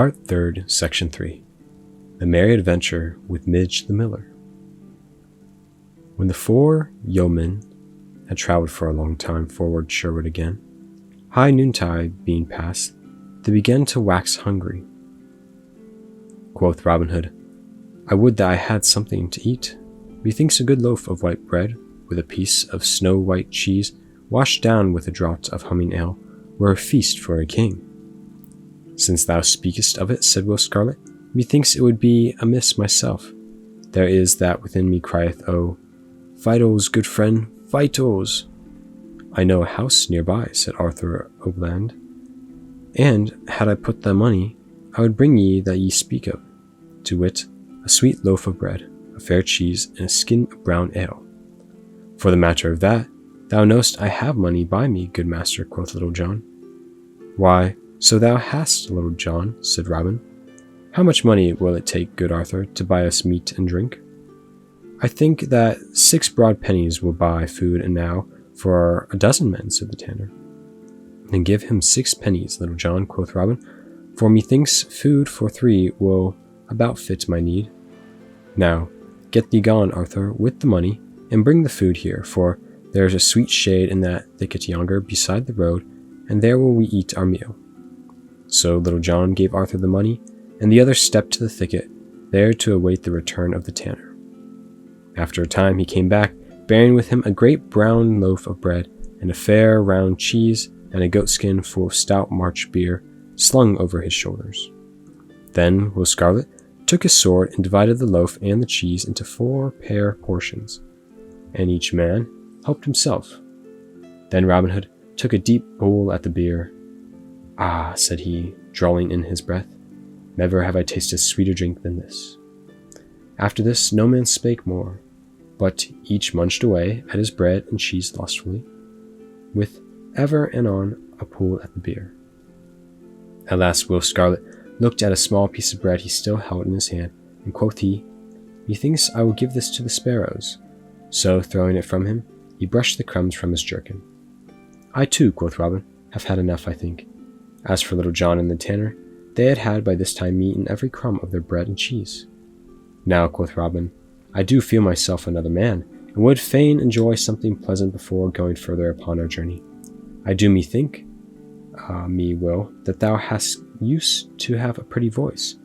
Part 3rd, Section 3. The Merry Adventure with Midge the Miller. When the 4 yeomen had travelled for a long time forward Sherwood again, high noontide being past, they began to wax hungry. Quoth Robin Hood, I would that I had something to eat. Methinks a good loaf of white bread, with a piece of snow-white cheese, washed down with a draught of humming ale, were a feast for a king. Since thou speakest of it, said Will Scarlet, methinks it would be amiss myself. There is that within me crieth, oh, vitals, good friend, vitals. I know a house near by, said Arthur O'Bland, and had I put the money, I would bring ye that ye speak of, to wit, a sweet loaf of bread, a fair cheese, and a skin of brown ale. For the matter of that, thou knowest I have money by me, good master, quoth Little John. Why, so thou hast, Little John, said Robin. How much money will it take, good Arthur, to buy us meat and drink? I think that 6 broad pennies will buy food enow for a dozen men, said the tanner. Then give him 6 pennies, Little John, quoth Robin, for methinks food for 3 will about fit my need. Now, get thee gone, Arthur, with the money, and bring the food here, for there is a sweet shade in that thicket yonder beside the road, and there will we eat our meal. So Little John gave Arthur the money, and the other stepped to the thicket, there to await the return of the tanner. After a time he came back, bearing with him a great brown loaf of bread, and a fair round cheese, and a goatskin full of stout March beer, slung over his shoulders. Then Will Scarlet took his sword and divided the loaf and the cheese into 4 pair portions, and each man helped himself. Then Robin Hood took a deep pull at the beer. Ah, said he, drawing in his breath, never have I tasted sweeter drink than this. After this no man spake more, but each munched away at his bread and cheese lustfully, with ever and anon a pull at the beer. At last Will Scarlet looked at a small piece of bread he still held in his hand, and quoth he, Methinks I will give this to the sparrows. So, throwing it from him, he brushed the crumbs from his jerkin. I too, quoth Robin, have had enough, I think. As for Little John and the tanner, they had by this time eaten every crumb of their bread and cheese. Now, quoth Robin, I do feel myself another man, and would fain enjoy something pleasant before going further upon our journey. I do methink, me Will, that thou hast used to have a pretty voice,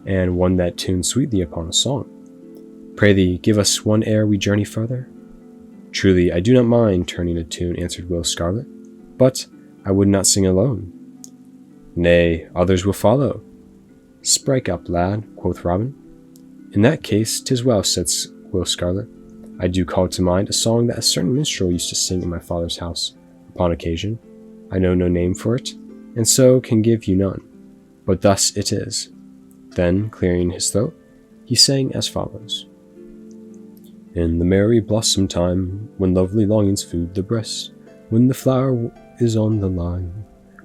and one that tunes sweetly upon a song. Pray thee, give us one ere we journey further. Truly, I do not mind turning a tune, answered Will Scarlet, but I would not sing alone. Nay, others will follow. Sprike up, lad, quoth Robin. In that case, 'tis well, said Will Scarlet. I do call to mind a song that a certain minstrel used to sing in my father's house, upon occasion. I know no name for it, and so can give you none. But thus it is. Then, clearing his throat, he sang as follows. In the merry blossom time, when lovely longings food the breast, when the flower is on the line,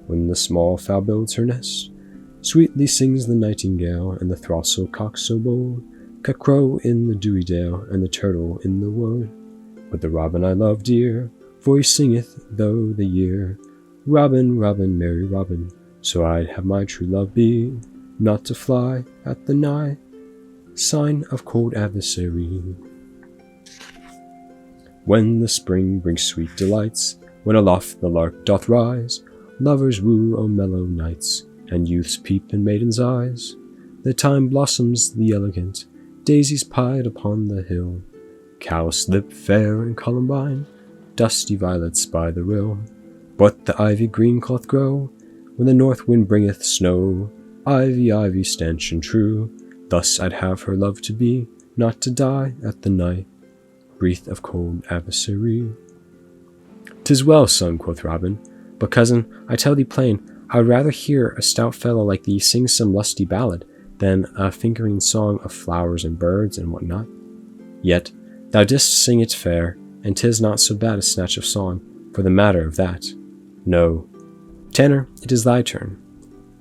when the small fowl builds her nest, sweetly sings the nightingale, and the throstle cock so bold, cock-crow in the dewy dale, and the turtle in the wood. But the robin I love dear, voice singeth through the year, Robin, Robin, merry Robin, so I'd have my true love be, not to fly at the nigh sign of cold adversary. When the spring brings sweet delights, when aloft the lark doth rise, lovers woo o mellow nights, and youths peep in maidens' eyes. The time blossoms the elegant, daisies pied upon the hill, cowslip fair and columbine, dusty violets by the rill. But the ivy green cloth grow, when the north wind bringeth snow, ivy, ivy, stanch and true, thus I'd have her love to be, not to die at the night, breath of cold adversary. 'Tis well sung, quoth Robin, but cousin, I tell thee plain, I would rather hear a stout fellow like thee sing some lusty ballad, than a fingering song of flowers and birds and what not. Yet, thou didst sing it fair, and 'tis not so bad a snatch of song, for the matter of that. No. Tanner, it is thy turn.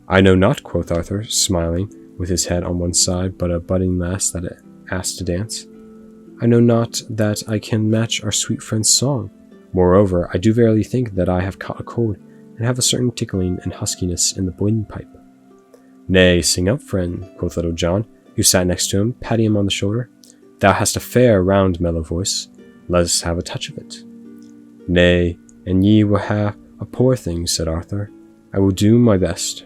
I know not, quoth Arthur, smiling, with his head on one side, but a budding lass that asked to dance. I know not that I can match our sweet friend's song. Moreover, I do verily think that I have caught a cold, and have a certain tickling and huskiness in the windpipe. Nay, sing up, friend, quoth Little John, who sat next to him, patting him on the shoulder. Thou hast a fair, round, mellow voice. Let us have a touch of it. Nay, and ye will have a poor thing, said Arthur. I will do my best.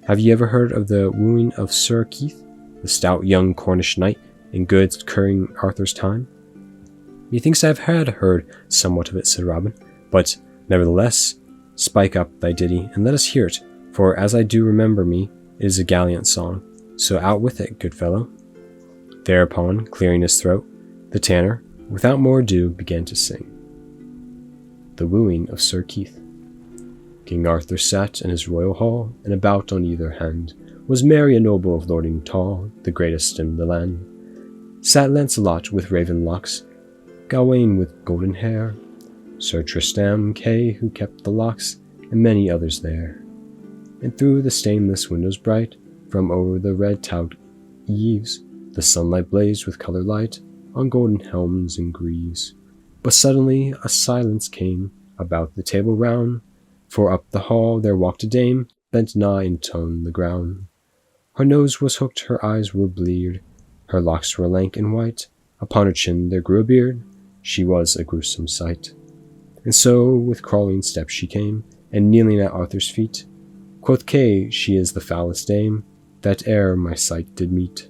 Have ye ever heard of the wooing of Sir Keith, the stout young Cornish knight, in good King Arthur's time? Methinks I have heard somewhat of it, said Robin, but nevertheless, spike up thy ditty, and let us hear it, for as I do remember me, it is a gallant song, so out with it, good fellow. Thereupon, clearing his throat, the tanner, without more ado, began to sing. The Wooing of Sir Keith. King Arthur sat in his royal hall, and about on either hand was Mary a noble of lording tall, the greatest in the land. Sat Lancelot with raven locks, Gawain with golden hair, Sir Tristram Kay who kept the locks, and many others there. And through the stainless windows bright, from over the red-tiled eaves, the sunlight blazed with colour light on golden helms and greaves. But suddenly a silence came about the table round, for up the hall there walked a dame, bent nigh and toned the ground. Her nose was hooked, her eyes were bleared, her locks were lank and white, upon her chin there grew a beard, she was a gruesome sight. And so with crawling steps she came, and kneeling at Arthur's feet, quoth Kay, she is the foulest dame, that e'er my sight did meet.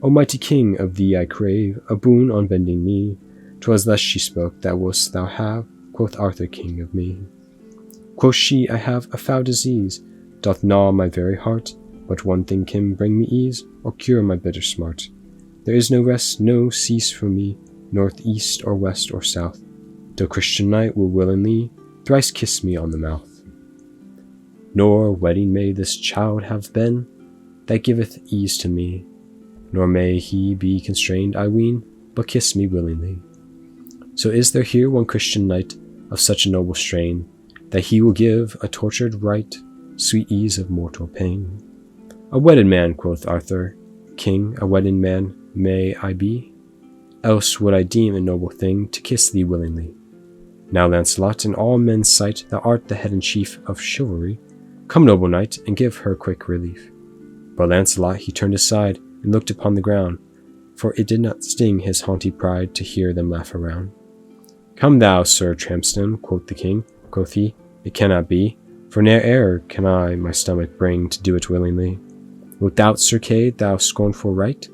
O mighty king, of thee I crave a boon on bending knee. 'Twas thus she spoke, that wouldst thou have, quoth Arthur, king of me. Quoth she, I have a foul disease, doth gnaw my very heart, but one thing can bring me ease, or cure my bitter smart. There is no rest, no cease for me, north, east, or west, or south, till Christian knight will willingly thrice kiss me on the mouth. Nor wedding may this child have been, that giveth ease to me, nor may he be constrained, I ween, but kiss me willingly. So is there here one Christian knight of such a noble strain, that he will give a tortured right sweet ease of mortal pain. A wedded man, quoth Arthur, king, a wedded man may I be, else would I deem a noble thing to kiss thee willingly. Now, Lancelot, in all men's sight thou art the head and chief of chivalry. Come, noble knight, and give her quick relief. But Lancelot he turned aside, and looked upon the ground, for it did not sting his haughty pride to hear them laugh around. Come thou, Sir Tramston, quoth the king, quoth he, it cannot be, for ne'er can I my stomach bring to do it willingly. Wilt thou, Sir Kay, thou scornful right?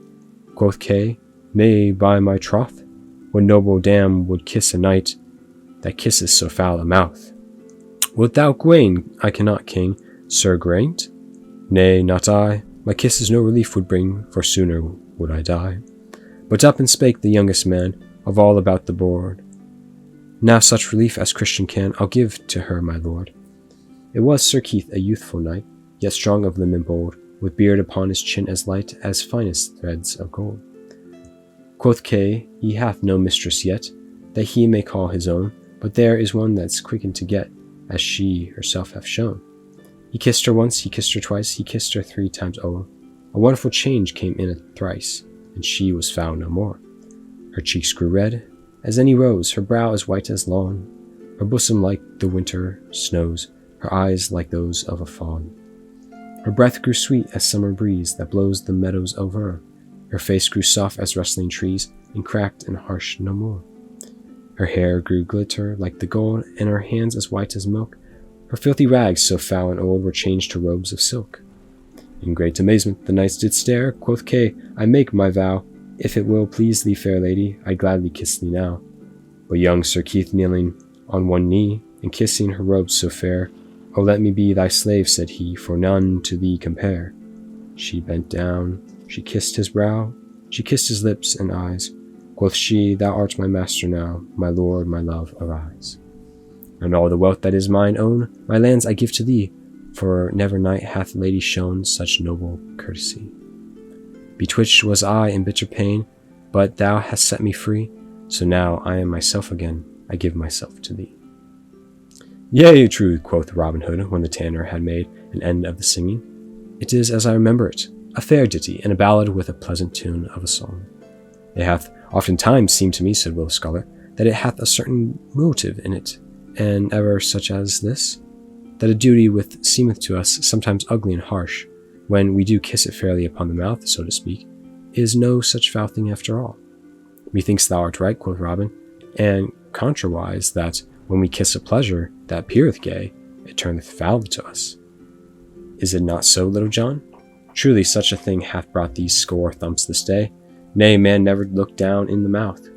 Quoth Kay, nay, by my troth, what noble dame would kiss a knight that kisses so foul a mouth? Wilt thou, Gawain? I cannot, king. Sir Geraint? Nay, not I, my kisses no relief would bring, for sooner would I die. But up and spake the youngest man of all about the board. Now such relief as Christian can, I'll give to her, my lord. It was Sir Keith, a youthful knight, yet strong of limb and bold, with beard upon his chin as light as finest threads of gold. Quoth Kay, he hath no mistress yet, that he may call his own, but there is one that's quickened to get, as she herself hath shown. He kissed her once, he kissed her twice, he kissed her 3 times o'er. A wonderful change came in it thrice, and she was found no more. Her cheeks grew red as any rose, her brow as white as lawn, her bosom like the winter snows, her eyes like those of a fawn. Her breath grew sweet as summer breeze that blows the meadows over. Her face grew soft as rustling trees, and cracked and harsh no more. Her hair grew glitter like the gold, and her hands as white as milk. Her filthy rags, so foul and old, were changed to robes of silk. In great amazement the knights did stare. Quoth Kay, I make my vow, if it will please thee, fair lady, I'd gladly kiss thee now. But young Sir Keith, kneeling on one knee, and kissing her robes so fair, O let me be thy slave, said he, for none to thee compare. She bent down, she kissed his brow, she kissed his lips and eyes. Quoth she, thou art my master now, my lord, my love, arise. And all the wealth that is mine own, my lands I give to thee, for never knight hath lady shown such noble courtesy. Betwixt was I in bitter pain, but thou hast set me free, so now I am myself again, I give myself to thee. Yea, true, quoth Robin Hood, when the tanner had made an end of the singing. It is as I remember it, a fair ditty, and a ballad with a pleasant tune of a song. It hath oftentimes seemed to me, said Will Scholar, that it hath a certain motive in it, and ever such as this, that a duty which seemeth to us sometimes ugly and harsh, when we do kiss it fairly upon the mouth, so to speak, is no such foul thing after all. Methinks thou art right, quoth Robin, and contrawise that when we kiss a pleasure that appeareth gay, it turneth foul to us. Is it not so, Little John? Truly such a thing hath brought these score thumps this day. Nay, man never looked down in the mouth.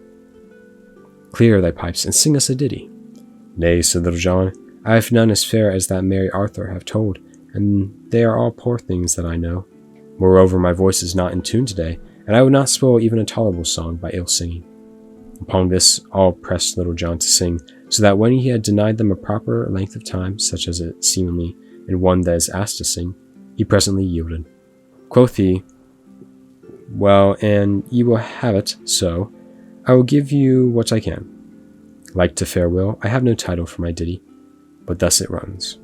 Clear thy pipes, and sing us a ditty. Nay, said Little John, I have none as fair as that merry Arthur have told, and they are all poor things that I know. Moreover, my voice is not in tune today, and I would not spoil even a tolerable song by ill singing. Upon this, all pressed Little John to sing, so that when he had denied them a proper length of time, such as it seemly in one that is asked to sing, he presently yielded. Quoth he, Well, and ye will have it so. I will give you what I can. Like to fair Will, I have no title for my ditty, but thus it runs.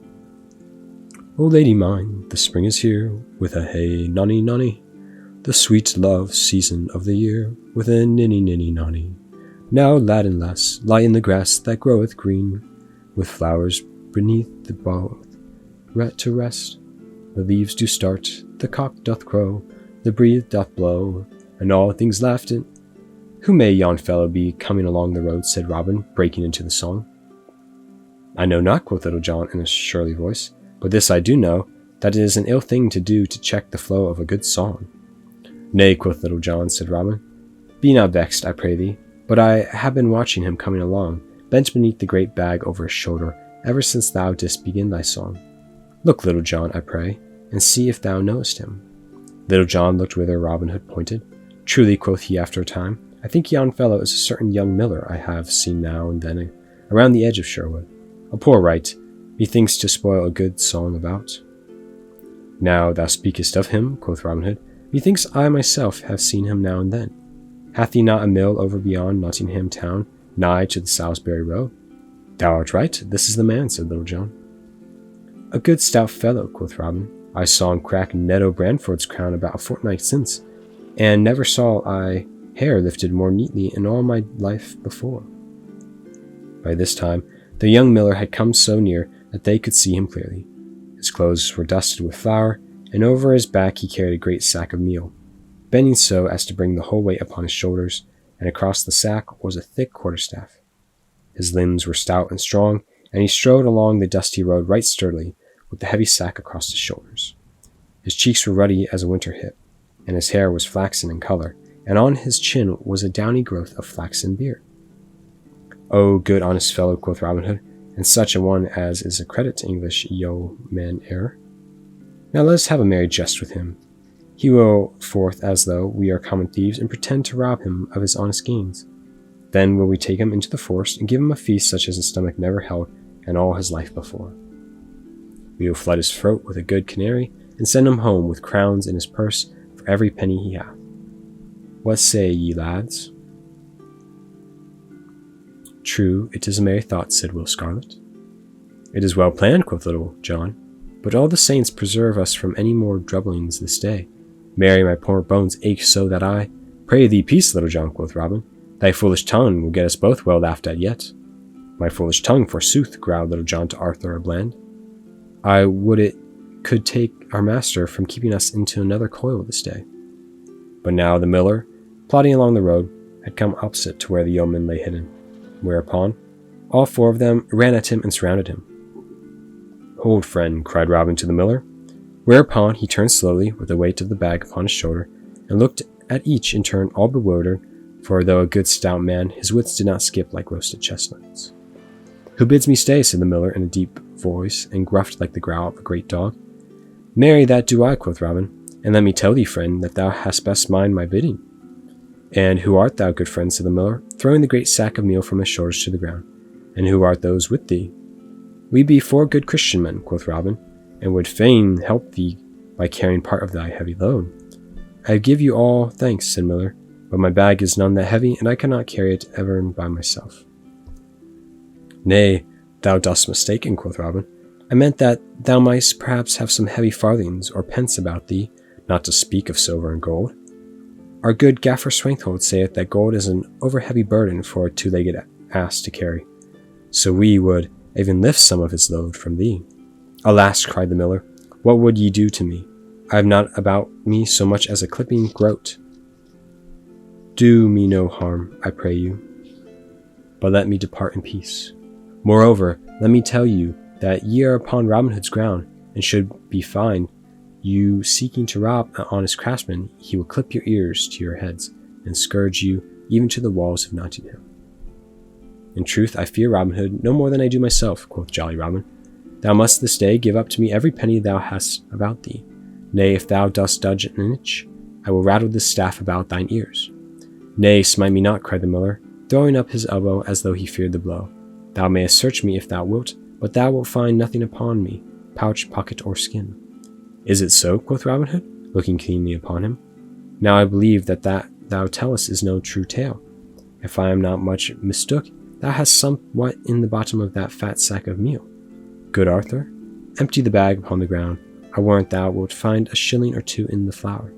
O lady mine, the spring is here, with a hey nonny nonny, the sweet love season of the year, with a ninny ninny nonny. Now, lad and lass, lie in the grass that groweth green, with flowers beneath the bough to rest. The leaves do start, the cock doth crow, the breeze doth blow, and all things laughed in. Who may yon fellow be coming along the road? Said Robin, breaking into the song. I know not, quoth Little John in a surly voice, but this I do know, that it is an ill thing to do to check the flow of a good song. Nay, quoth Little John, said Robin, be not vexed, I pray thee, but I have been watching him coming along, bent beneath the great bag over his shoulder, ever since thou didst begin thy song. Look, Little John, I pray, and see if thou knowest him. Little John looked whither Robin Hood pointed. Truly, quoth he after a time, I think yon fellow is a certain young miller I have seen now and then around the edge of Sherwood. A poor right, methinks, to spoil a good song about. Now thou speakest of him, quoth Robin Hood, methinks I myself have seen him now and then. Hath he not a mill over beyond Nottingham town, nigh to the Salisbury road? Thou art right, this is the man, said Little John. A good stout fellow, quoth Robin. I saw him crack Ned O'Branford's crown about a fortnight since, and never saw I hair lifted more neatly in all my life before. By this time, the young miller had come so near that they could see him clearly. His clothes were dusted with flour, and over his back he carried a great sack of meal, bending so as to bring the whole weight upon his shoulders, and across the sack was a thick quarterstaff. His limbs were stout and strong, and he strode along the dusty road right sturdily, with the heavy sack across his shoulders. His cheeks were ruddy as a winter hip, and his hair was flaxen in color, and on his chin was a downy growth of flaxen beard. O good honest fellow, quoth Robin Hood, and such a one as is a credit to English yeoman error. Now let us have a merry jest with him. He will forth as though we are common thieves, and pretend to rob him of his honest gains. Then will we take him into the forest, and give him a feast such as his stomach never held in all his life before. We will flood his throat with a good canary, and send him home with crowns in his purse for every penny he hath. What say ye, lads? True, it is a merry thought, said Will Scarlet. It is well planned, quoth Little John, but all the saints preserve us from any more troublings this day. Marry, my poor bones ache so that I— Pray thee, peace, Little John, quoth Robin. Thy foolish tongue will get us both well laughed at yet. My foolish tongue, forsooth, growled Little John to Arthur a Bland. I would it could take our master from keeping us into another coil this day. But now the miller, plodding along the road, had come opposite to where the yeoman lay hidden, whereupon all four of them ran at him and surrounded him. Hold, friend, cried Robin to the miller, whereupon he turned slowly with the weight of the bag upon his shoulder, and looked at each in turn all bewildered, for though a good stout man, his wits did not skip like roasted chestnuts. Who bids me stay? Said the miller in a deep voice, and gruffed like the growl of a great dog. Marry, that do I, quoth Robin, and let me tell thee, friend, that thou hast best mind my bidding. And who art thou, good friend? Said the miller, throwing the great sack of meal from his shoulders to the ground. And who art those with thee? We be 4 good Christian men, quoth Robin, and would fain help thee by carrying part of thy heavy load. I give you all thanks, said Miller, but my bag is none that heavy, and I cannot carry it ever by myself. Nay, thou dost mistaken, quoth Robin. I meant that thou mightst perhaps have some heavy farthings or pence about thee, not to speak of silver and gold. Our good Gaffer Swanghold saith that gold is an over-heavy burden for a 2-legged ass to carry, so we would even lift some of his load from thee. Alas, cried the miller, what would ye do to me? I have not about me so much as a clipping groat. Do me no harm, I pray you, but let me depart in peace. Moreover, let me tell you that ye are upon Robin Hood's ground, and should be fined you seeking to rob an honest craftsman, he will clip your ears to your heads, and scourge you even to the walls of Nottingham. In truth, I fear Robin Hood no more than I do myself, quoth jolly Robin. Thou must this day give up to me every penny thou hast about thee. Nay, if thou dost dodge an inch, I will rattle this staff about thine ears. Nay, smite me not, cried the miller, throwing up his elbow as though he feared the blow. Thou mayest search me if thou wilt, but thou wilt find nothing upon me, pouch, pocket, or skin. Is it so? Quoth Robin Hood, looking keenly upon him. Now I believe that thou tellest is no true tale. If I am not much mistook, thou hast somewhat in the bottom of that fat sack of meal. Good Arthur, empty the bag upon the ground. I warrant thou wilt find a shilling or two in the flour.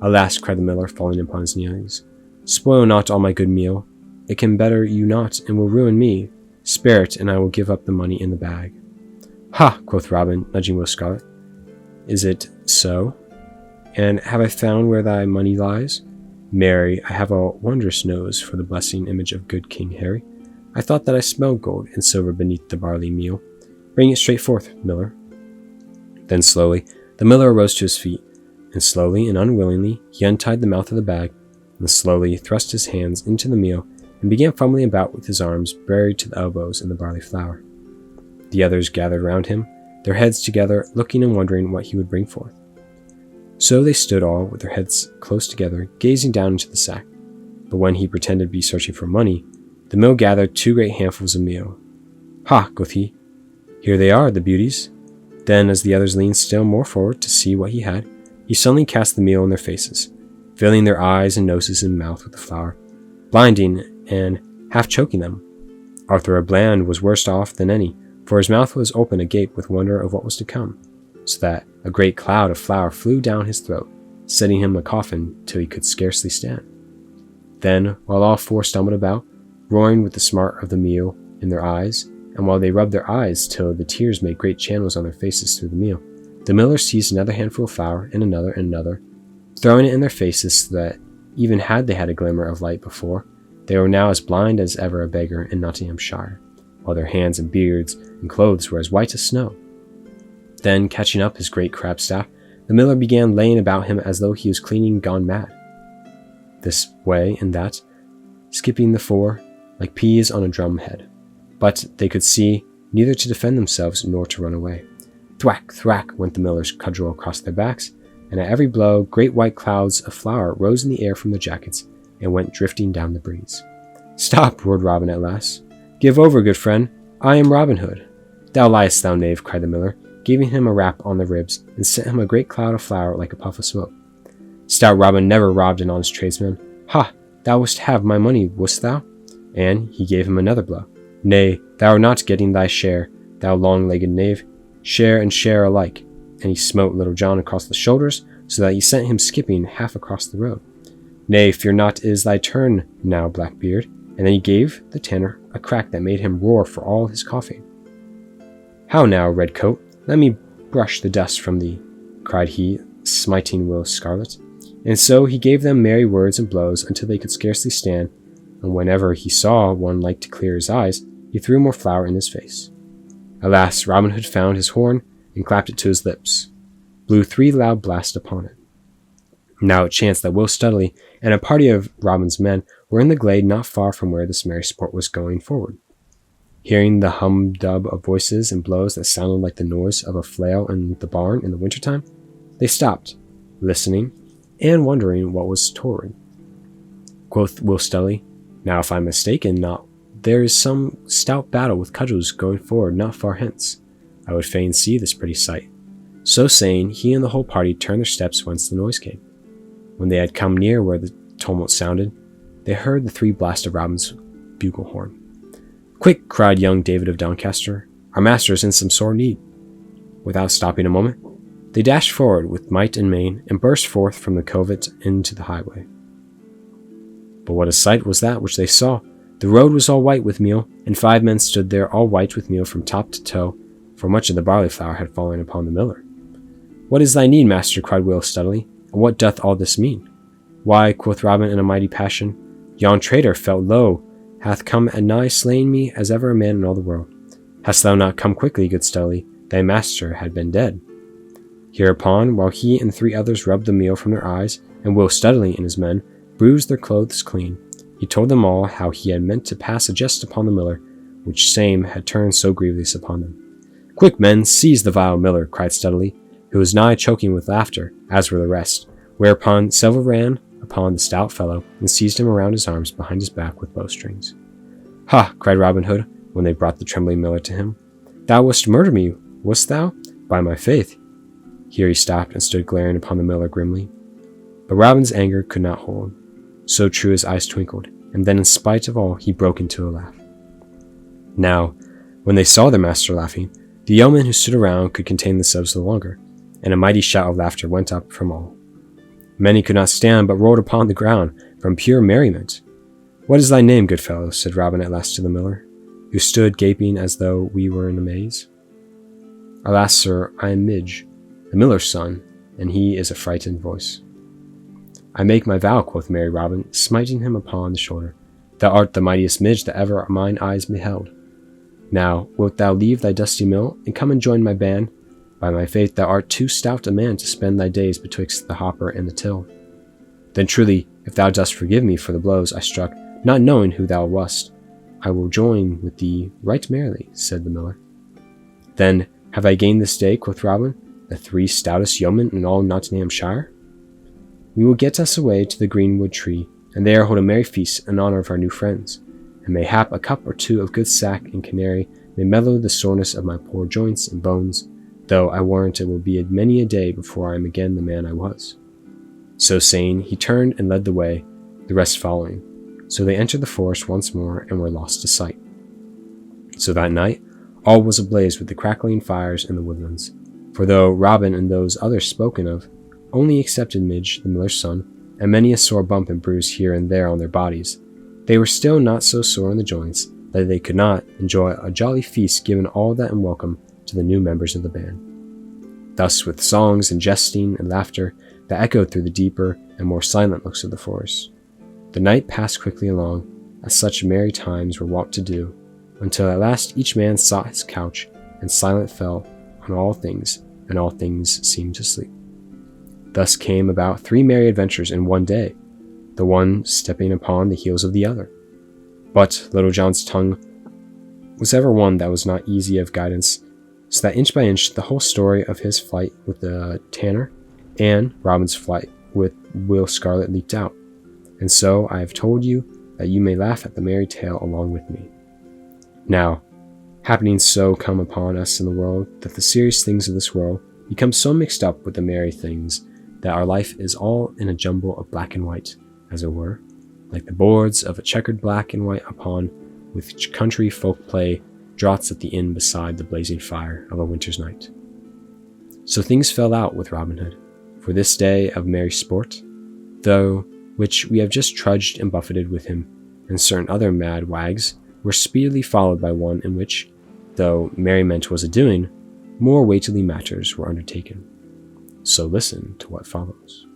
Alas, cried the miller, falling upon his knees, spoil not all my good meal. It can better you not, and will ruin me. Spare it, and I will give up the money in the bag. Ha, quoth Robin, nudging Will Scarlet. Is it so? And have I found where thy money lies? Marry, I have a wondrous nose for the blessing image of good King Harry. I thought that I smelled gold and silver beneath the barley meal. Bring it straight forth, miller. Then slowly the miller arose to his feet, and slowly and unwillingly he untied the mouth of the bag, and slowly thrust his hands into the meal, and began fumbling about with his arms buried to the elbows in the barley flour. The others gathered round him, their heads together, looking and wondering what he would bring forth. So they stood all, with their heads close together, gazing down into the sack. But when he pretended to be searching for money, the mill gathered 2 great handfuls of meal. Ha, quoth he, here they are, the beauties. Then, as the others leaned still more forward to see what he had, he suddenly cast the meal in their faces, filling their eyes and noses and mouth with the flour, blinding and half choking them. Arthur à Bland was worse off than any, for his mouth was open agape with wonder of what was to come, so that a great cloud of flour flew down his throat, setting him a coffin till he could scarcely stand. Then, while all 4 stumbled about, roaring with the smart of the meal in their eyes, and while they rubbed their eyes till the tears made great channels on their faces through the meal, the miller seized another handful of flour, and another, throwing it in their faces so that, even had they had a glimmer of light before, they were now as blind as ever a beggar in Nottinghamshire, while their hands and beards and clothes were as white as snow. Then, catching up his great crab staff, the miller began laying about him as though he was cleaning gone mad. This way and that, skipping the 4, like peas on a drum head. But they could see neither to defend themselves nor to run away. Thwack, thwack went the miller's cudgel across their backs, and at every blow great white clouds of flour rose in the air from their jackets and went drifting down the breeze. Stop, roared Robin at last. Give over, good friend. I am Robin Hood. Thou liest, thou knave, cried the miller, giving him a rap on the ribs, and sent him a great cloud of flour like a puff of smoke. Stout Robin never robbed an honest tradesman. Ha! Thou wouldst have my money, wouldst thou? And he gave him another blow. Nay, thou art not getting thy share, thou long-legged knave. Share and share alike. And he smote Little John across the shoulders, so that he sent him skipping half across the road. Nay, fear not, it is thy turn now, Blackbeard. And then he gave the tanner a crack that made him roar for all his coughing. How now, Redcoat? Let me brush the dust from thee, cried he, smiting Will Scarlet. And so he gave them merry words and blows until they could scarcely stand, and whenever he saw one like to clear his eyes, he threw more flour in his face. Alas, Robin Hood found his horn, and clapped it to his lips, blew 3 loud blasts upon it. Now it chanced that Will Studley and a party of Robin's men were in the glade not far from where this merry sport was going forward. Hearing the hum-dub of voices and blows that sounded like the noise of a flail in the barn in the winter-time, they stopped, listening, and wondering what was toward. Quoth Will Studley, Now if I'm mistaken not, there is some stout battle with cudgels going forward not far hence. I would fain see this pretty sight. So saying, he and the whole party turned their steps whence the noise came. When they had come near where the tumult sounded, they heard the 3 blasts of Robin's bugle horn. Quick, cried young David of Doncaster, our master is in some sore need. Without stopping a moment, they dashed forward with might and main, and burst forth from the covert into the highway. But what a sight was that which they saw! The road was all white with meal, and 5 men stood there all white with meal from top to toe, for much of the barley flour had fallen upon the miller. "What is thy need, master?" cried Will steadily, "and what doth all this mean?" "Why," quoth Robin in a mighty passion, "yon traitor felt low hath come and nigh slain me as ever a man in all the world. Hast thou not come quickly, good Stully, thy master had been dead." Hereupon, while he and 3 others rubbed the meal from their eyes, and Will Studley and his men bruised their clothes clean, he told them all how he had meant to pass a jest upon the miller, which same had turned so grievous upon them. "Quick, men, seize the vile miller," cried Studley, who was nigh choking with laughter, as were the rest, whereupon several ran upon the stout fellow and seized him around his arms behind his back with bowstrings. "Ha!" cried Robin Hood, when they brought the trembling miller to him. "Thou wouldst murder me, wouldst thou? By my faith." Here he stopped and stood glaring upon the miller grimly. But Robin's anger could not hold. So true his eyes twinkled, and then in spite of all he broke into a laugh. Now, when they saw their master laughing, the yeomen who stood around could contain themselves no longer, and a mighty shout of laughter went up from all. Many could not stand, but rolled upon the ground from pure merriment. "What is thy name, good fellow?" said Robin at last to the miller, who stood gaping as though we were in a maze. "Alas, sir, I am Midge, the miller's son, and he is a frightened voice." "I make my vow," quoth merry Robin, smiting him upon the shoulder, "thou art the mightiest Midge that ever mine eyes beheld. Now, wilt thou leave thy dusty mill, and come and join my band? By my faith, thou art too stout a man to spend thy days betwixt the hopper and the till. Then truly, if thou dost forgive me for the blows I struck, not knowing who thou wast, I will join with thee right merrily," said the miller. "Then have I gained this day," quoth Robin, "the 3 stoutest yeomen in all Nottinghamshire? We will get us away to the greenwood tree, and there hold a merry feast in honour of our new friends, and mayhap a cup or 2 of good sack and canary may mellow the soreness of my poor joints and bones, though I warrant it will be many a day before I am again the man I was." So saying, he turned and led the way, the rest following. So they entered the forest once more and were lost to sight. So that night, all was ablaze with the crackling fires in the woodlands. For though Robin and those others spoken of only accepted Midge, the miller's son, and many a sore bump and bruise here and there on their bodies, they were still not so sore in the joints that they could not enjoy a jolly feast given all that and welcome to the new members of the band. Thus, with songs and jesting and laughter that echoed through the deeper and more silent looks of the forest, the night passed quickly along, as such merry times were wont to do, until at last each man sought his couch, and silent fell on all things, and all things seemed to sleep. Thus came about 3 merry adventures in one day, the one stepping upon the heels of the other. But Little John's tongue was ever one that was not easy of guidance, so that inch by inch the whole story of his flight with the tanner and Robin's flight with Will Scarlet leaked out. And so I have told you that you may laugh at the merry tale along with me. Now, happenings so come upon us in the world that the serious things of this world become so mixed up with the merry things that our life is all in a jumble of black and white, as it were, like the boards of a checkered black and white upon which country folk play draughts at the inn beside the blazing fire of a winter's night. So things fell out with Robin Hood, for this day of merry sport, though which we have just trudged and buffeted with him, and certain other mad wags, were speedily followed by one in which, though merriment was a-doing, more weightily matters were undertaken. So listen to what follows.